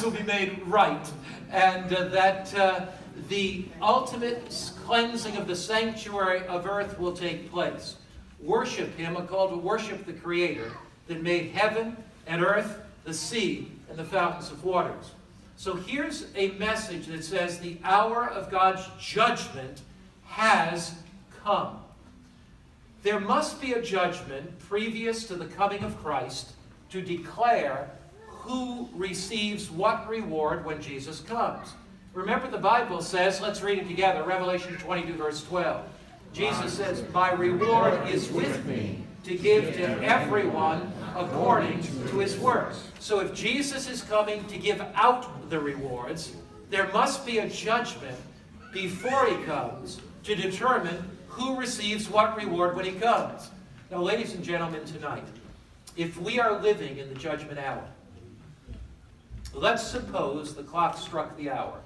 things will be made right, and that the ultimate cleansing of the sanctuary of earth will take place. Worship him, a call to worship the Creator that made heaven and earth, the sea, and the fountains of waters. So here's a message that says the hour of God's judgment has come. There must be a judgment previous to the coming of Christ to declare who receives what reward when Jesus comes. Remember, the Bible says, let's read it together, Revelation 22, verse 12. Jesus says, my reward is with me to give to everyone according to his work. So if Jesus is coming to give out the rewards, there must be a judgment before he comes to determine who receives what reward when he comes. Now, ladies and gentlemen, tonight, if we are living in the judgment hour, let's suppose the clock struck the hour.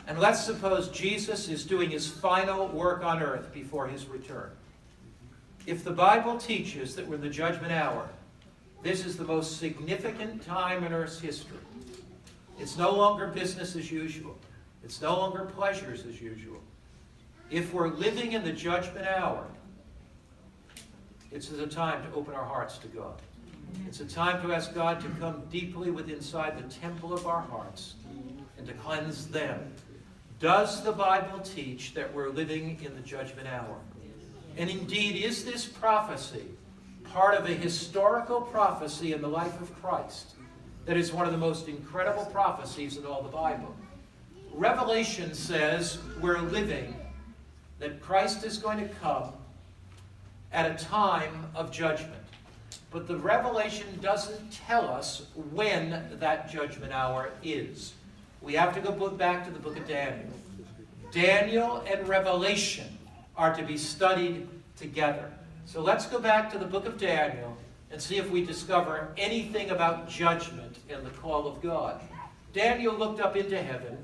And let's suppose Jesus is doing his final work on earth before his return. If the Bible teaches that we're in the judgment hour, this is the most significant time in earth's history. It's no longer business as usual. It's no longer pleasures as usual. If we're living in the judgment hour, it's a time to open our hearts to God. It's a time to ask God to come deeply within inside the temple of our hearts and to cleanse them. Does the Bible teach that we're living in the judgment hour? And indeed, is this prophecy part of a historical prophecy in the life of Christ that is one of the most incredible prophecies in all the Bible? Revelation says we're living, that Christ is going to come at a time of judgment. But the Revelation doesn't tell us when that judgment hour is. We have to go back to the book of Daniel. Daniel and Revelation are to be studied together. So let's go back to the book of Daniel and see if we discover anything about judgment and the call of God. Daniel looked up into heaven,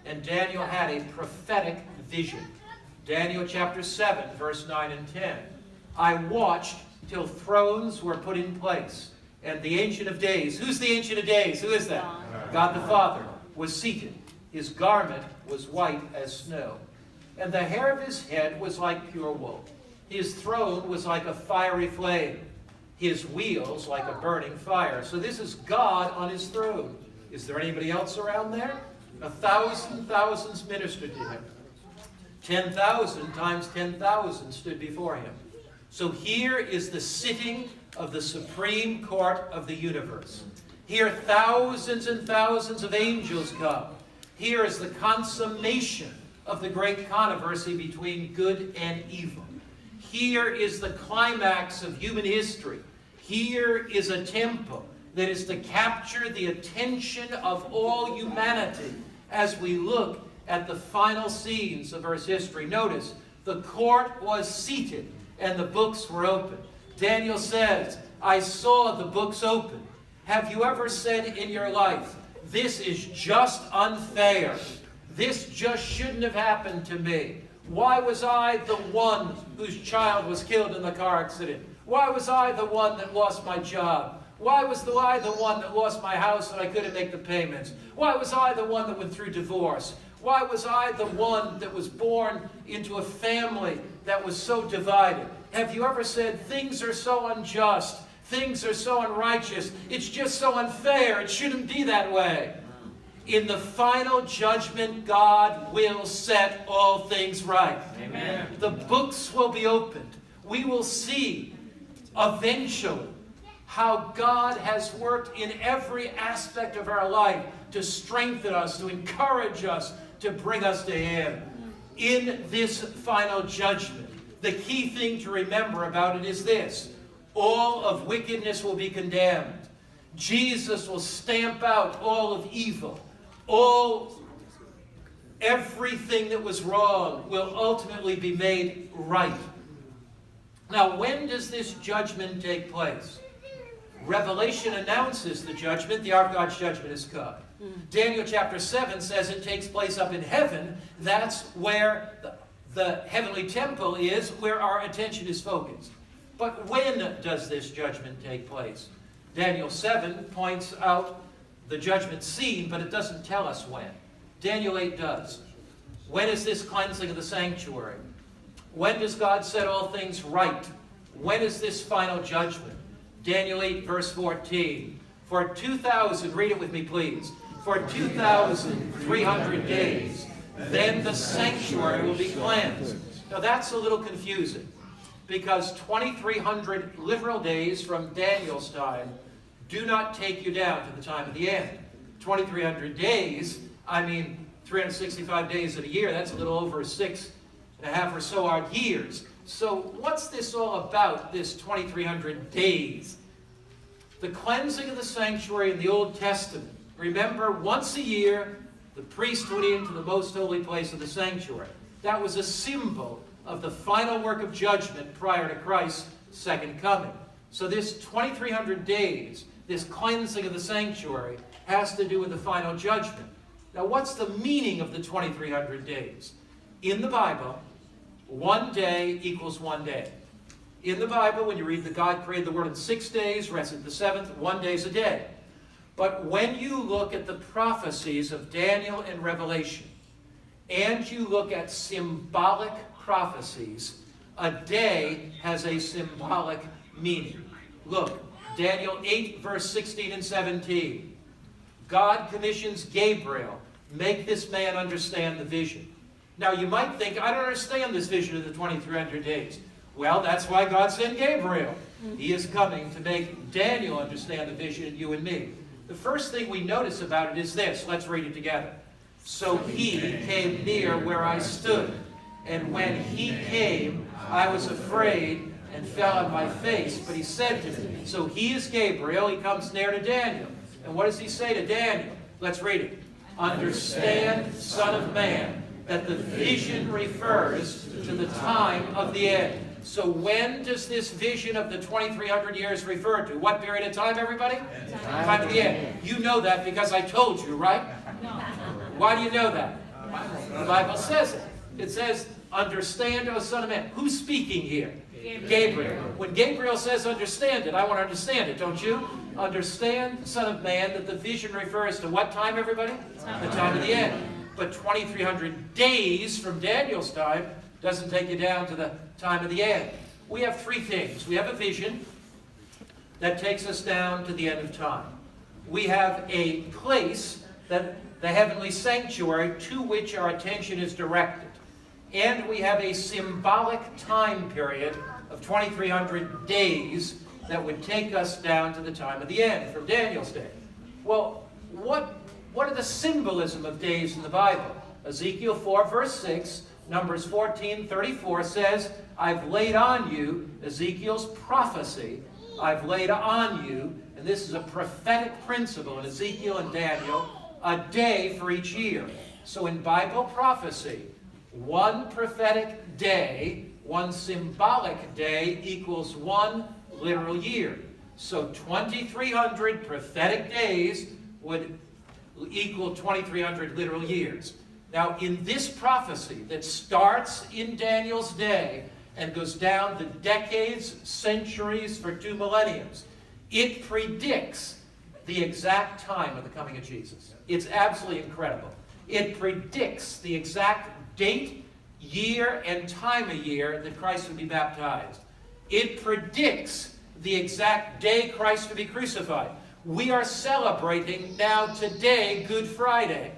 and Daniel had a prophetic vision. Daniel chapter 7, verse 9 and 10. I watched till thrones were put in place, and the Ancient of Days. Who's the Ancient of Days? Who is that? God the Father was seated. His garment was white as snow, and the hair of his head was like pure wool. His throne was like a fiery flame, his wheels like a burning fire. So this is God on his throne. Is there anybody else around there? 1,000 thousands ministered to him. 10,000 times 10,000 stood before him. So here is the sitting of the Supreme Court of the universe. Here thousands and thousands of angels come. Here is the consummation of the great controversy between good and evil. Here is the climax of human history. Here is a temple that is to capture the attention of all humanity as we look at the final scenes of Earth's history. Notice, the court was seated and the books were open. Daniel says, I saw the books open. Have you ever said in your life, this is just unfair. This just shouldn't have happened to me. Why was I the one whose child was killed in the car accident? Why was I the one that lost my job? Why was I the one that lost my house and I couldn't make the payments? Why was I the one that went through divorce? Why was I the one that was born into a family that was so divided? Have you ever said, things are so unjust, things are so unrighteous, it's just so unfair, it shouldn't be that way? In the final judgment, God will set all things right. Amen. The books will be opened. We will see eventually how God has worked in every aspect of our life to strengthen us, to encourage us, to bring us to Him. In this final judgment, the key thing to remember about it is this: all of wickedness will be condemned. Jesus will stamp out all of evil. Everything that was wrong will ultimately be made right. Now, when does this judgment take place? Revelation announces the judgment. The hour of God's judgment has come. Daniel chapter 7 says it takes place up in heaven. That's where the heavenly temple is, where our attention is focused. But when does this judgment take place? Daniel 7 points out the judgment scene, but it doesn't tell us when. Daniel 8 does. When is this cleansing of the sanctuary? When does God set all things right? When is this final judgment? Daniel 8, verse 14. For 2,000, read it with me, please. For 2,300 days, then the sanctuary will be cleansed. Now that's a little confusing, because 2,300 literal days from Daniel's time do not take you down to the time of the end. 2,300 days, I mean 365 days in a year, that's a little over 6.5 or so odd years. So what's this all about, this 2,300 days? The cleansing of the sanctuary in the Old Testament. Remember, once a year, the priest went into the most holy place of the sanctuary. That was a symbol of the final work of judgment prior to Christ's second coming. So this 2,300 days, this cleansing of the sanctuary, has to do with the final judgment. Now, what's the meaning of the 2,300 days? In the Bible, one day equals one day. In the Bible, when you read that God created the world in 6 days, rested the seventh, 1 day is a day. But when you look at the prophecies of Daniel and Revelation, and you look at symbolic prophecies, a day has a symbolic meaning. Look, Daniel 8, verse 16 and 17. God commissions Gabriel, make this man understand the vision. Now you might think, I don't understand this vision of the 2,300 days. Well, that's why God sent Gabriel. He is coming to make Daniel understand the vision, and you and me. The first thing we notice about it is this. Let's read it together. So he came near where I stood, and when he came, I was afraid and fell on my face. But he said to me, so he is Gabriel, he comes near to Daniel. And what does he say to Daniel? Let's read it. Understand, Son of Man, that the vision refers to the time of the end. So when does this vision of the 2,300 years refer to? What period of time, everybody? Time of the end. You know that because I told you, right? Why do you know that? The Bible says it. It says, understand, O Son of Man. Who's speaking here? Gabriel. When Gabriel says understand it, I want to understand it, don't you? Understand, Son of Man, that the vision refers to what time, everybody? The time of the end. But 2,300 days from Daniel's time doesn't take you down to the time of the end. We have three things. We have a vision that takes us down to the end of time. We have a place, that the heavenly sanctuary, to which our attention is directed. And we have a symbolic time period of 2,300 days that would take us down to the time of the end, from Daniel's day. Well, what are the symbolism of days in the Bible? Ezekiel 4, verse 6, Numbers 14:34 says, I've laid on you, Ezekiel's prophecy, I've laid on you, and this is a prophetic principle in Ezekiel and Daniel, a day for each year. So in Bible prophecy, one prophetic day, one symbolic day equals one literal year. So 2,300 prophetic days would equal 2,300 literal years. Now, in this prophecy that starts in Daniel's day and goes down the decades, centuries, for 2 millenniums, it predicts the exact time of the coming of Jesus. It's absolutely incredible. It predicts the exact date, year, and time of year that Christ would be baptized. It predicts the exact day Christ would be crucified. We are celebrating now today Good Friday.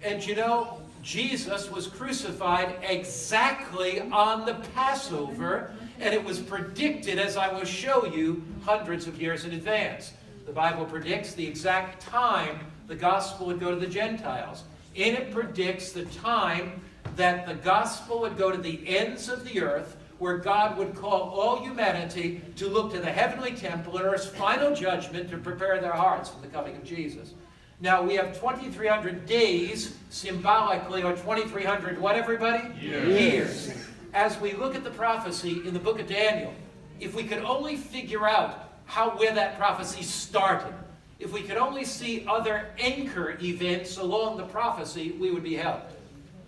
And you know, Jesus was crucified exactly on the Passover, and it was predicted, as I will show you, hundreds of years in advance. The Bible predicts the exact time the gospel would go to the Gentiles. And it predicts the time that the gospel would go to the ends of the earth, where God would call all humanity to look to the heavenly temple and earth's final judgment to prepare their hearts for the coming of Jesus. Now, we have 2,300 days, symbolically, or 2,300 what, everybody? Years. As we look at the prophecy in the book of Daniel, if we could only figure out where that prophecy started, if we could only see other anchor events along the prophecy, we would be helped.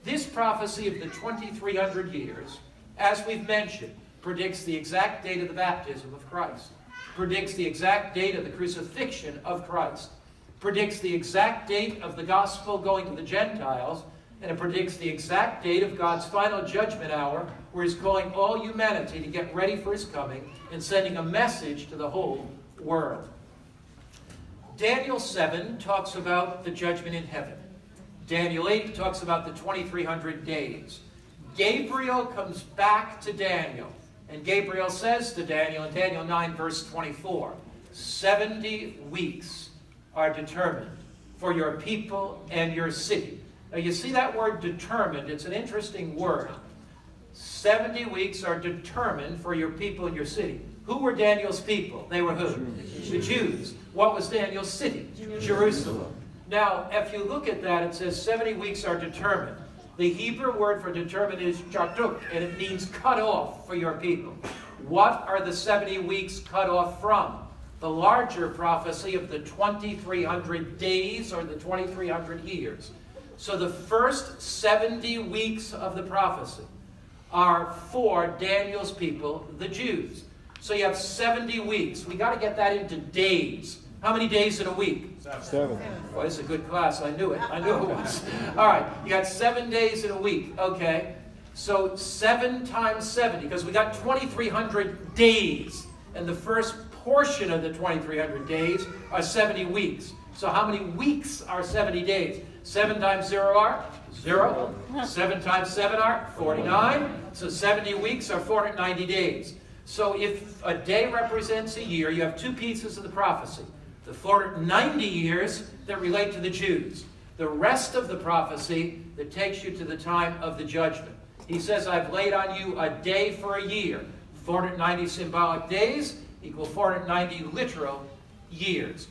This prophecy of the 2,300 years, as we've mentioned, predicts the exact date of the baptism of Christ, predicts the exact date of the crucifixion of Christ, predicts the exact date of the gospel going to the Gentiles, and it predicts the exact date of God's final judgment hour, where he's calling all humanity to get ready for his coming and sending a message to the whole world. Daniel 7 talks about the judgment in heaven. Daniel 8 talks about the 2300 days. Gabriel comes back to Daniel, and Gabriel says to Daniel in Daniel 9 verse 24, 70 weeks are determined for your people and your city. Now you see that word determined, it's an interesting word. 70 weeks are determined for your people and your city. Who were Daniel's people? They were who? The Jews. What was Daniel's city? Jerusalem. Now, if you look at that, it says 70 weeks are determined. The Hebrew word for determined is chatuk, and it means cut off for your people. What are the 70 weeks cut off from? The larger prophecy of the 2300 days or the 2300 years. So the first 70 weeks of the prophecy are for Daniel's people, the Jews. So you have 70 weeks. We got to get that into days. How many days in a week? 7. Well, it's a good class. I knew it. I knew it was. All right. You got 7 days in a week. Okay. So 7 times 70, because we got 2,300 days. And the first portion of the 2,300 days are 70 weeks. So how many weeks are 70 days? 7 times 0 are 0. 7 times 7 are 49. So 70 weeks are 490 days. So if a day represents a year, you have 2 pieces of the prophecy. The 490 years that relate to the Jews. The rest of the prophecy that takes you to the time of the judgment. He says, I've laid on you a day for a year. 490 symbolic days equal 490 literal years.